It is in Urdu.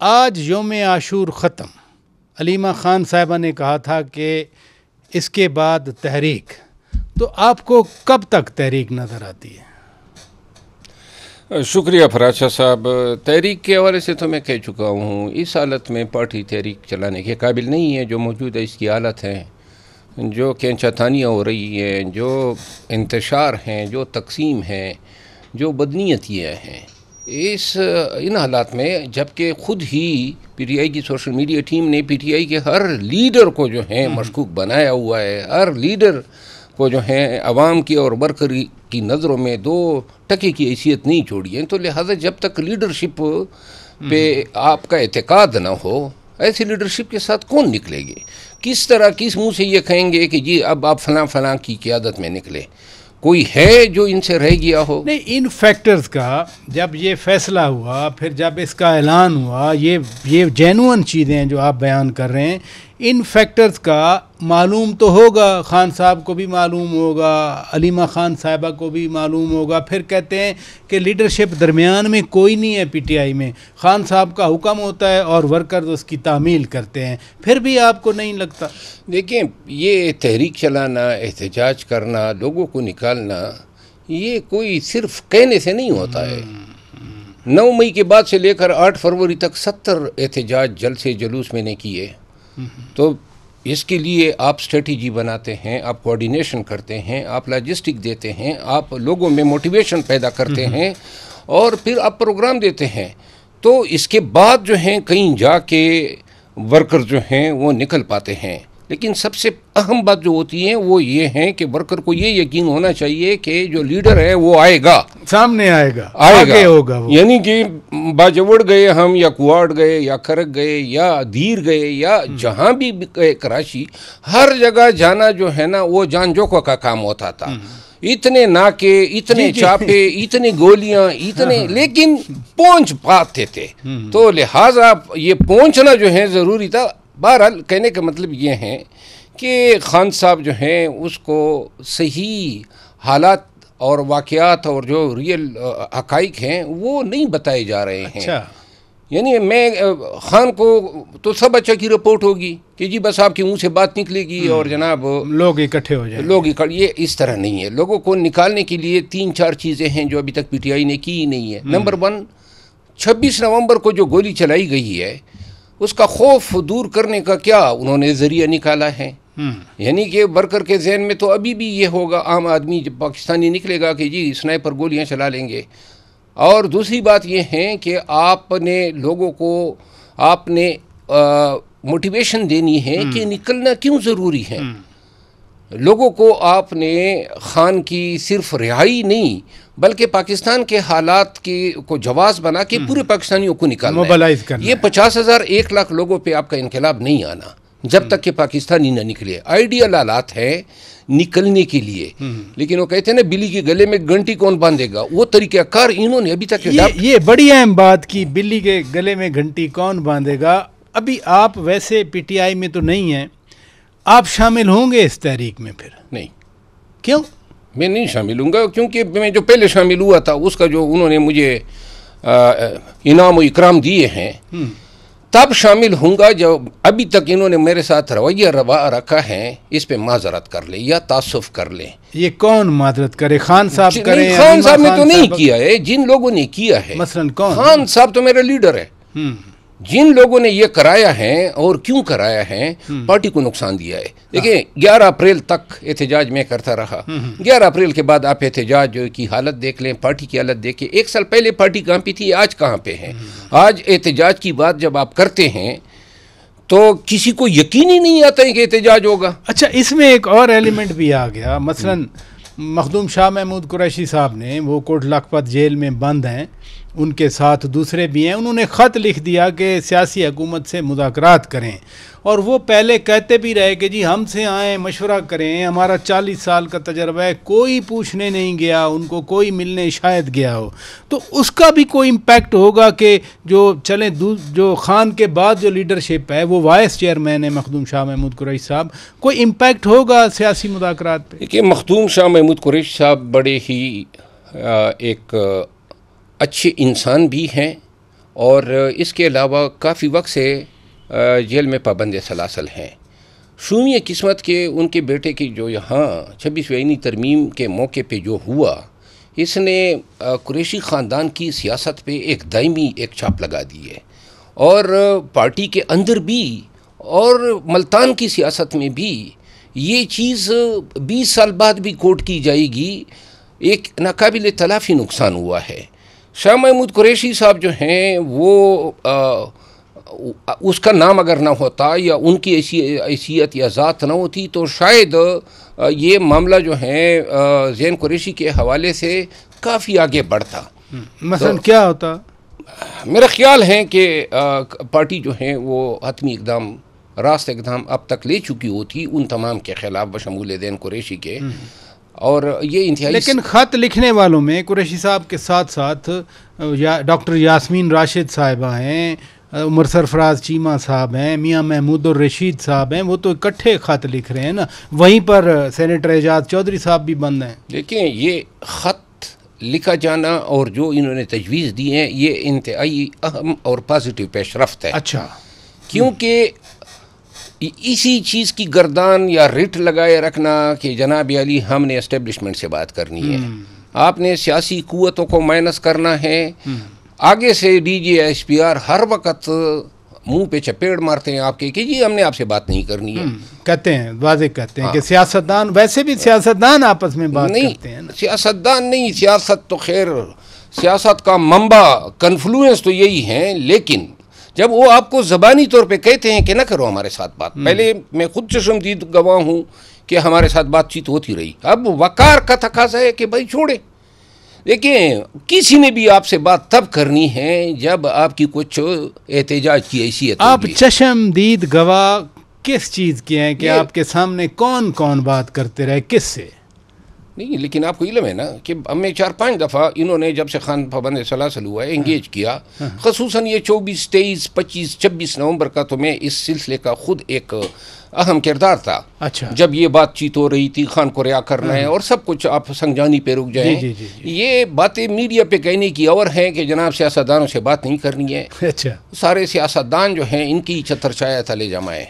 آج یوم عاشور ختم. علیمہ خان صاحبہ نے کہا تھا کہ اس کے بعد تحریک. تو آپ کو کب تک تحریک نظر آتی ہے؟ شکریہ فراز شاہ صاحب. تحریک کے حوالے سے تو میں کہہ چکا ہوں، اس حالت میں پارٹی تحریک چلانے کے قابل نہیں ہے. جو موجود ہے اس کی حالت ہے، جو کینچا تانیاں ہو رہی ہیں، جو انتشار ہیں، جو تقسیم ہیں، جو بدنیتیاں ہیں، ان حالات میں جبکہ خود ہی پی ٹی آئی کی سوشل میڈیا ٹیم نے پی ٹی آئی کے ہر لیڈر کو جو ہے مشکوک بنایا ہوا ہے، ہر لیڈر کو جو ہے عوام کی اور ورکر کی نظروں میں دو ٹکے کی حیثیت نہیں چھوڑی ہے. تو لہٰذا جب تک لیڈرشپ پہ آپ کا اعتقاد نہ ہو، ایسی لیڈرشپ کے ساتھ کون نکلے گی؟ کس طرح کس منہ سے یہ کہیں گے کہ جی اب آپ فلاں فلاں کی قیادت میں نکلے؟ کوئی ہے جو ان سے رہ گیا ہو؟ نہیں، ان فیکٹرز کا جب یہ فیصلہ ہوا، پھر جب اس کا اعلان ہوا، یہ جینوئن چیزیں ہیں جو آپ بیان کر رہے ہیں، ان فیکٹرز کا معلوم تو ہوگا، خان صاحب کو بھی معلوم ہوگا، علیمہ خان صاحبہ کو بھی معلوم ہوگا. پھر کہتے ہیں کہ لیڈرشپ درمیان میں کوئی نہیں ہے پی ٹی آئی میں، خان صاحب کا حکم ہوتا ہے اور ورکرز اس کی تعمیل کرتے ہیں. پھر بھی آپ کو نہیں لگتا؟ دیکھیں، یہ تحریک چلانا، احتجاج کرنا، لوگوں کو نکالنا، یہ کوئی صرف کہنے سے نہیں ہوتا ہے. 9 مئی کے بعد سے لے کر 8 فروری تک 70 احتجاج جلسے جلوس میں نے کیے. تو اس کے لیے آپ اسٹریٹجی بناتے ہیں، آپ کوآرڈینیشن کرتے ہیں، آپ لاجسٹک دیتے ہیں، آپ لوگوں میں موٹیویشن پیدا کرتے ہیں اور پھر آپ پروگرام دیتے ہیں. تو اس کے بعد جو ہیں کہیں جا کے ورکر جو ہیں وہ نکل پاتے ہیں. لیکن سب سے اہم بات جو ہوتی ہے وہ یہ ہے کہ ورکر کو یہ یقین ہونا چاہیے کہ جو لیڈر ہے وہ آئے گا، سامنے آئے گا، ہوگا وہ. یعنی کہ باجوڑ گئے ہم، یا کوارڈ گئے، یا کھرک گئے، یا دیر گئے، یا جہاں بھی گئے، کراچی، ہر جگہ جانا جو ہے نا وہ جان جوکو کا کام ہوتا تھا. اتنے ناکے، اتنے چاپے، اتنی گولیاں، اتنے، لیکن پہنچ پاتے تھے. تو لہٰذا یہ پہنچنا جو ہے ضروری تھا. بہرحال کہنے کا مطلب یہ ہے کہ خان صاحب جو ہیں اس کو صحیح حالات اور واقعات اور جو ریئل حقائق ہیں وہ نہیں بتائے جا رہے ہیں. یعنی میں خان کو تو سب اچھا کی رپورٹ ہوگی کہ جی بس آپ کے منہ سے بات نکلے گی اور جناب لوگ اکٹھے ہو جائیں. یہ اس طرح نہیں ہے. لوگوں کو نکالنے کے لیے 3-4 چیزیں ہیں جو ابھی تک پی ٹی آئی نے کی ہی نہیں ہے. نمبر 1، 26 نومبر کو جو گولی چلائی گئی ہے اس کا خوف دور کرنے کا کیا انہوں نے ذریعہ نکالا ہے. یعنی کہ ورکر کے ذہن میں تو ابھی بھی یہ ہوگا، عام آدمی جب پاکستانی نکلے گا کہ جی سنائپر گولیاں چلا لیں گے. اور دوسری بات یہ ہے کہ آپ نے لوگوں کو آپ نے موٹیویشن دینی ہے کہ نکلنا کیوں ضروری ہے. لوگوں کو آپ نے خان کی صرف رہائی نہیں بلکہ پاکستان کے حالات کو جواز بنا کے پورے پاکستانیوں کو نکالنا، موبلائز کرنا. یہ 50,000 1 لاکھ لوگوں پہ آپ کا انقلاب نہیں آنا جب تک کہ پاکستانی نہ نکلے. آئیڈیل حالات ہے نکلنے کے لیے، لیکن وہ کہتے ہیں نا بلی کے گلے میں گھنٹی کون باندھے گا، وہ طریقہ کار انہوں نے ابھی تک یہ بڑی اہم بات کی، بلی کے گلے میں گھنٹی کون باندھے گا. ابھی آپ ویسے پی ٹی آئی میں تو نہیں ہیں، آپ شامل ہوں گے اس تحریک میں؟ پھر نہیں. کیوں؟ میں نہیں شامل ہوں گا کیونکہ میں جو پہلے شامل ہوا تھا اس کا جو انہوں نے مجھے انعام و اکرام دیے ہیں تب شامل ہوں گا. جب ابھی تک انہوں نے میرے ساتھ رویہ رکھا ہے اس پہ معذرت کر لیں یا تعصف کر لیں. یہ کون معذرت کرے؟ خان صاحب کریں؟ خان صاحب نے تو نہیں کیا ہے، جن لوگوں نے کیا ہے. مثلا کون؟ خان صاحب تو میرا لیڈر ہے. جن لوگوں نے یہ کرایا ہے اور کیوں کرایا ہے، پارٹی کو نقصان دیا ہے. دیکھیں 11 اپریل تک احتجاج میں کرتا رہا. 11 اپریل کے بعد آپ احتجاج کی حالت دیکھ لیں، پارٹی کی حالت دیکھیں. 1 سال پہلے پارٹی کہاں پہ تھی، آج کہاں پہ ہے. آج احتجاج کی بات جب آپ کرتے ہیں تو کسی کو یقین ہی نہیں آتا ہے کہ احتجاج ہوگا. اچھا، اس میں ایک اور ایلیمنٹ بھی آ گیا. مثلا مخدوم شاہ محمود قریشی صاحب نے، وہ کوٹ لکھپت جیل میں بند ہیں، ان کے ساتھ دوسرے بھی ہیں، انہوں نے خط لکھ دیا کہ سیاسی حکومت سے مذاکرات کریں. اور وہ پہلے کہتے بھی رہے کہ جی ہم سے آئیں، مشورہ کریں، ہمارا 40 سال کا تجربہ ہے. کوئی پوچھنے نہیں گیا ان کو، کوئی ملنے شاید گیا ہو. تو اس کا بھی کوئی امپیکٹ ہوگا کہ جو چلیں جو خان کے بعد جو لیڈرشپ ہے وہ وائس چیئرمین ہے مخدوم شاہ محمود قریشی صاحب، کوئی امپیکٹ ہوگا سیاسی مذاکرات پہ؟ کہ مخدوم شاہ محمود قریشی صاحب بڑے ہی ایک اچھے انسان بھی ہیں اور اس کے علاوہ کافی وقت سے جیل میں پابند سلاسل ہیں. شومی قسمت کے ان کے بیٹے کی جو یہاں 26ویں آئینی ترمیم کے موقع پہ جو ہوا، اس نے قریشی خاندان کی سیاست پہ ایک دائمی ایک چھاپ لگا دی ہے، اور پارٹی کے اندر بھی اور ملتان کی سیاست میں بھی یہ چیز 20 سال بعد بھی کوٹ کی جائے گی. ایک ناقابل تلافی نقصان ہوا ہے. شاہ محمود قریشی صاحب جو ہیں وہ اس کا نام اگر نہ ہوتا یا ان کی حیثیت یا ذات نہ ہوتی تو شاید یہ معاملہ جو ہے زین قریشی کے حوالے سے کافی آگے بڑھتا. مثلا کیا ہوتا؟ میرا خیال ہے کہ پارٹی جو ہے وہ حتمی اقدام راست اقدام اب تک لے چکی ہوتی ان تمام کے خلاف بشمول زین قریشی کے. اور یہ انتہائی لیکن خط لکھنے والوں میں قریشی صاحب کے ساتھ ساتھ ڈاکٹر یاسمین راشد صاحبہ ہیں، عمر سرفراز چیمہ صاحب ہیں، میاں محمود الرشید صاحب ہیں، وہ تو اکٹھے خط لکھ رہے ہیں نا. وہیں پر سینیٹر اعجاز چودھری صاحب بھی بند ہیں. دیکھیں یہ خط لکھا جانا اور جو انہوں نے تجویز دی ہیں یہ انتہائی اہم اور پازیٹیو پیش رفت ہے. اچھا، کیونکہ اسی چیز کی گردان یا رٹ لگائے رکھنا کہ جناب علی ہم نے اسٹیبلشمنٹ سے بات کرنی ہے، آپ نے سیاسی قوتوں کو مائنس کرنا ہے. آگے سے D G S P R ہر وقت منہ پہ چپیڑ مارتے ہیں آپ کے کہ جی ہم نے آپ سے بات نہیں کرنی ہے. کہتے ہیں، واضح کہتے ہیں کہ سیاستدان، ویسے بھی سیاستدان آپس میں بات کرتے ہیں نا. سیاستدان نہیں، سیاست تو خیر سیاست کا منبع کنفلوئنس تو یہی ہیں، لیکن جب وہ آپ کو زبانی طور پہ کہتے ہیں کہ نہ کرو ہمارے ساتھ بات، پہلے میں خود چشمدید گواہ ہوں کہ ہمارے ساتھ بات چیت ہوتی رہی، اب وقار کا تقاضا ہے کہ بھائی چھوڑے. دیکھیں کسی نے بھی آپ سے بات تب کرنی ہے جب آپ کی کچھ احتجاج کی حیثیت. آپ چشمدید گواہ کس چیز کے ہیں کہ آپ کے سامنے کون کون بات کرتے رہے، کس سے؟ نہیں، لیکن آپ کو علم ہے نا کہ ہمیں 4-5 دفعہ انہوں نے جب سے خان پابند سلاسل ہوا ہے انگیج کیا، خصوصاً یہ 24، 23، 25، 26 نومبر کا تو میں اس سلسلے کا خود ایک اہم کردار تھا. اچھا، جب یہ بات چیت ہو رہی تھی خان کو رہا کرنا ہے اور سب کچھ، آپ سنجانی پہ رک جائیں. یہ باتیں میڈیا پہ کہنے کی اور ہیں کہ جناب سیاستدانوں سے بات نہیں کرنی ہے. اچھا، سارے سیاستدان جو ہیں ان کی چھتر چھایا تلے جمائیں.